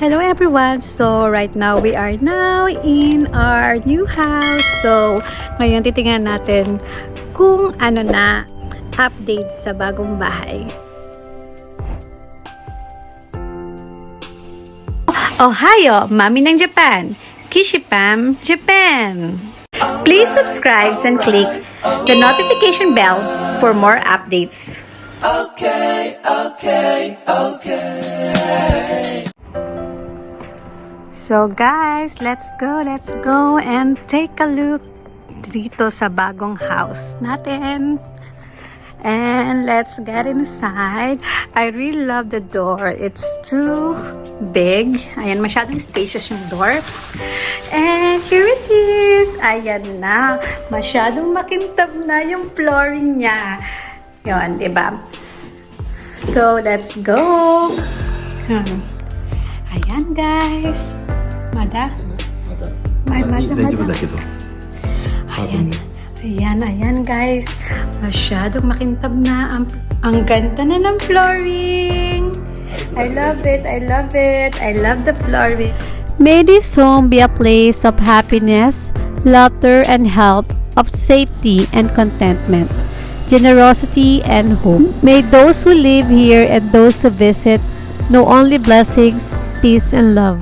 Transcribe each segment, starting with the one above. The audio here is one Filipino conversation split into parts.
Hello everyone! So right now we are now in our new house. So ngayon titingnan natin kung ano na update sa bagong bahay. Ohio, Mami ng Japan! Kishipam, Japan! Please subscribe and click the notification bell for more updates. Okay. So guys, let's go and take a look dito sa bagong house natin. And let's get inside. I really love the door. It's too big. Ayan, masyadong spacious yung door. And here it is. Ayan na. Masyadong makintab na yung flooring niya. Yun, diba? So, let's go. Ayan, guys. Mada? Mada. Ayan, guys. Masyadong makintab na. Ang ganda na ng flooring. I love it. I love the flooring. May this home be a place of happiness, laughter, and health, of safety and contentment, generosity and hope. May those who live here and those who visit know only blessings, peace, and love.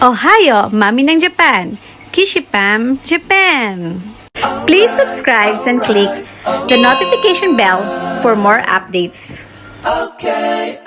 Ohio, Mami ng Japan. Kishipam, Japan. Please subscribe and click the notification bell for more updates. Okay.